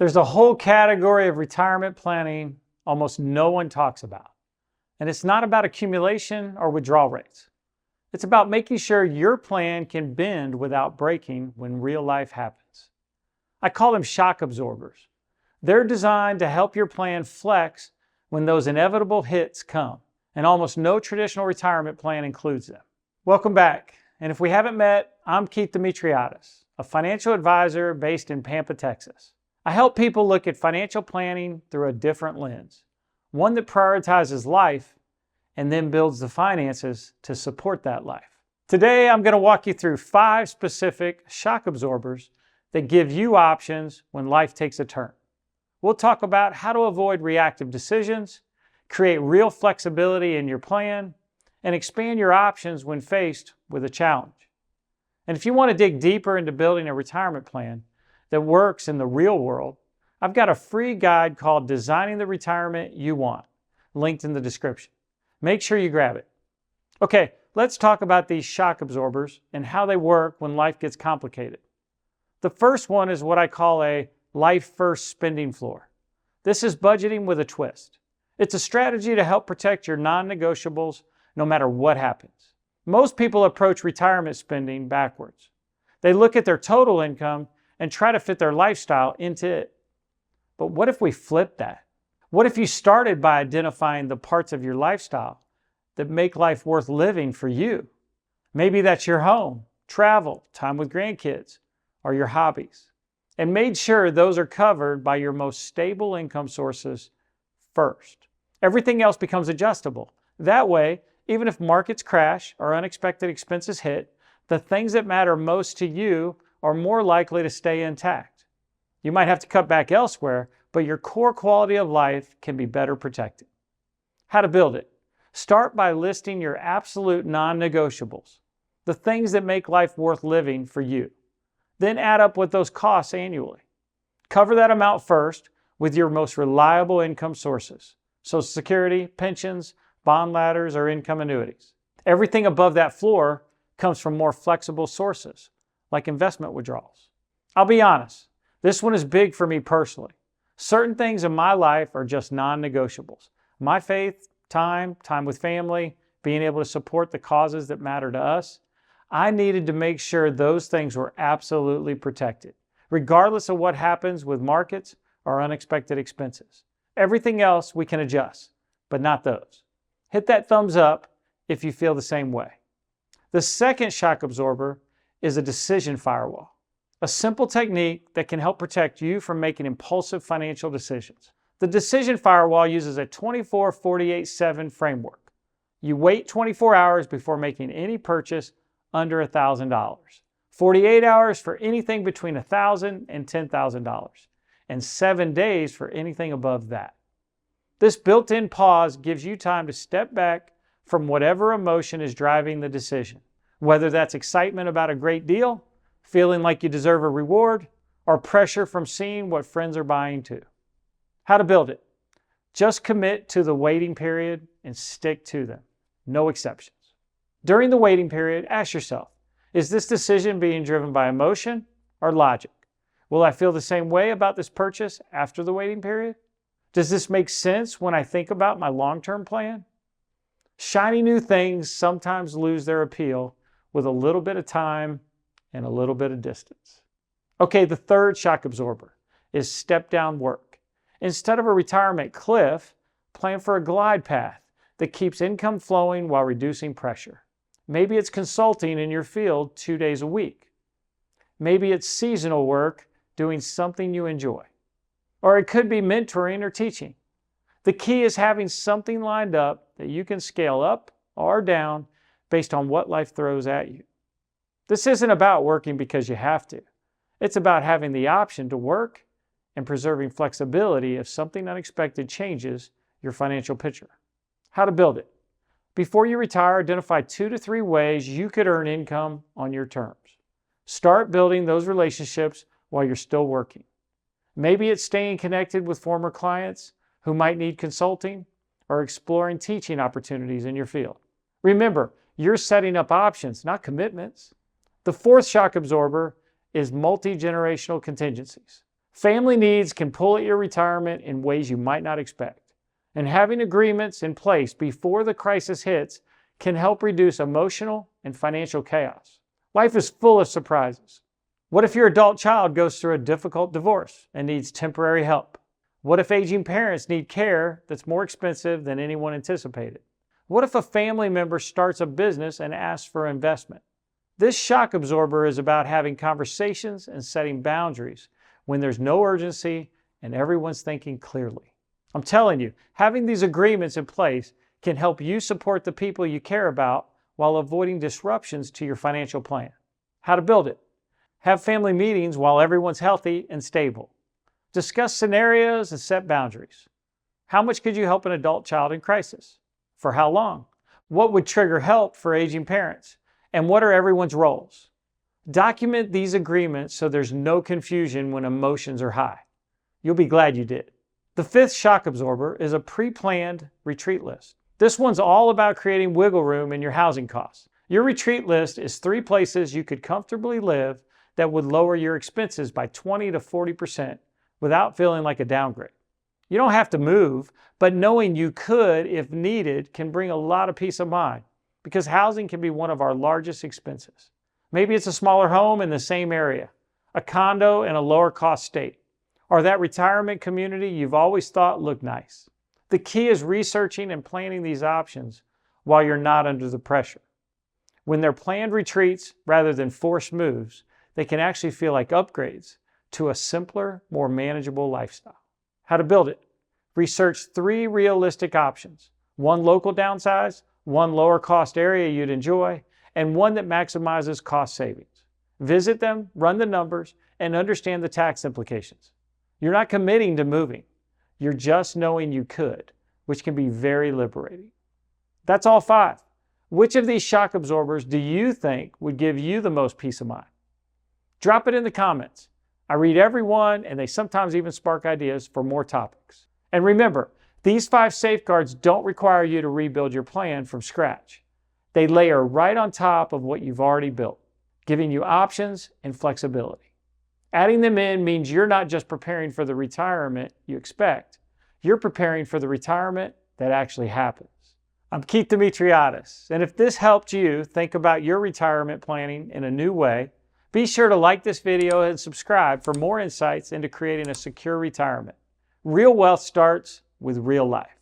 There's a whole category of retirement planning almost no one talks about. And it's not about accumulation or withdrawal rates. It's about making sure your plan can bend without breaking when real life happens. I call them shock absorbers. They're designed to help your plan flex when those inevitable hits come, and almost no traditional retirement plan includes them. Welcome back. And if we haven't met, I'm Keith Demetriades, a financial advisor based in Pampa, Texas. I help people look at financial planning through a different lens, one that prioritizes life and then builds the finances to support that life. Today, I'm going to walk you through 5 specific shock absorbers that give you options when life takes a turn. We'll talk about how to avoid reactive decisions, create real flexibility in your plan, and expand your options when faced with a challenge. And if you want to dig deeper into building a retirement plan that works in the real world, I've got a free guide called Designing the Retirement You Want, linked in the description. Make sure you grab it. Okay, let's talk about these shock absorbers and how they work when life gets complicated. The first one is what I call a life first spending floor. This is budgeting with a twist. It's a strategy to help protect your non-negotiables no matter what happens. Most people approach retirement spending backwards. They look at their total income and try to fit their lifestyle into it. But what if we flip that? What if you started by identifying the parts of your lifestyle that make life worth living for you? Maybe that's your home, travel, time with grandkids, or your hobbies. And made sure those are covered by your most stable income sources first. Everything else becomes adjustable. That way, even if markets crash or unexpected expenses hit, the things that matter most to you are more likely to stay intact. You might have to cut back elsewhere, but your core quality of life can be better protected. How to build it? Start by listing your absolute non-negotiables, the things that make life worth living for you. Then add up what those costs annually. Cover that amount first with your most reliable income sources: Social Security, pensions, bond ladders, or income annuities. Everything above that floor comes from more flexible sources, like investment withdrawals. I'll be honest, this one is big for me personally. Certain things in my life are just non-negotiables. My faith, time with family, being able to support the causes that matter to us. I needed to make sure those things were absolutely protected, regardless of what happens with markets or unexpected expenses. Everything else we can adjust, but not those. Hit that thumbs up if you feel the same way. The second shock absorber is a decision firewall, a simple technique that can help protect you from making impulsive financial decisions. The decision firewall uses a 24-48-7 framework. You wait 24 hours before making any purchase under $1,000, 48 hours for anything between $1,000 and $10,000, and 7 days for anything above that. This built-in pause gives you time to step back from whatever emotion is driving the decision, whether that's excitement about a great deal, feeling like you deserve a reward, or pressure from seeing what friends are buying too. How to build it? Just commit to the waiting period and stick to them. No exceptions. During the waiting period, ask yourself, is this decision being driven by emotion or logic? Will I feel the same way about this purchase after the waiting period? Does this make sense when I think about my long-term plan? Shiny new things sometimes lose their appeal with a little bit of time and a little bit of distance. Okay, the third shock absorber is step-down work. Instead of a retirement cliff, plan for a glide path that keeps income flowing while reducing pressure. Maybe it's consulting in your field 2 days a week. Maybe it's seasonal work, doing something you enjoy. Or it could be mentoring or teaching. The key is having something lined up that you can scale up or down based on what life throws at you. This isn't about working because you have to. It's about having the option to work and preserving flexibility if something unexpected changes your financial picture. How to build it? Before you retire, identify 2 to 3 ways you could earn income on your terms. Start building those relationships while you're still working. Maybe it's staying connected with former clients who might need consulting or exploring teaching opportunities in your field. Remember, you're setting up options, not commitments. The fourth shock absorber is multi-generational contingencies. Family needs can pull at your retirement in ways you might not expect. And having agreements in place before the crisis hits can help reduce emotional and financial chaos. Life is full of surprises. What if your adult child goes through a difficult divorce and needs temporary help? What if aging parents need care that's more expensive than anyone anticipated? What if a family member starts a business and asks for investment? This shock absorber is about having conversations and setting boundaries when there's no urgency and everyone's thinking clearly. I'm telling you, having these agreements in place can help you support the people you care about while avoiding disruptions to your financial plan. How to build it. Have family meetings while everyone's healthy and stable. Discuss scenarios and set boundaries. How much could you help an adult child in crisis? For how long? What would trigger help for aging parents? And what are everyone's roles? Document these agreements so there's no confusion when emotions are high. You'll be glad you did. The fifth shock absorber is a pre-planned retreat list. This one's all about creating wiggle room in your housing costs. Your retreat list is 3 places you could comfortably live that would lower your expenses by 20 to 40% without feeling like a downgrade. You don't have to move, but knowing you could, if needed, can bring a lot of peace of mind because housing can be one of our largest expenses. Maybe it's a smaller home in the same area, a condo in a lower cost state, or that retirement community you've always thought looked nice. The key is researching and planning these options while you're not under the pressure. When they're planned retreats rather than forced moves, they can actually feel like upgrades to a simpler, more manageable lifestyle. How to build it. Research 3 realistic options. 1 local downsize, 1 lower cost area you'd enjoy, and 1 that maximizes cost savings. Visit them, run the numbers, and understand the tax implications. You're not committing to moving. You're just knowing you could, which can be very liberating. That's all 5. Which of these shock absorbers do you think would give you the most peace of mind? Drop it in the comments. I read every one, and they sometimes even spark ideas for more topics. And remember, these 5 safeguards don't require you to rebuild your plan from scratch. They layer right on top of what you've already built, giving you options and flexibility. Adding them in means you're not just preparing for the retirement you expect, you're preparing for the retirement that actually happens. I'm Keith Demetriades, and if this helped you think about your retirement planning in a new way, be sure to like this video and subscribe for more insights into creating a secure retirement. Real wealth starts with real life.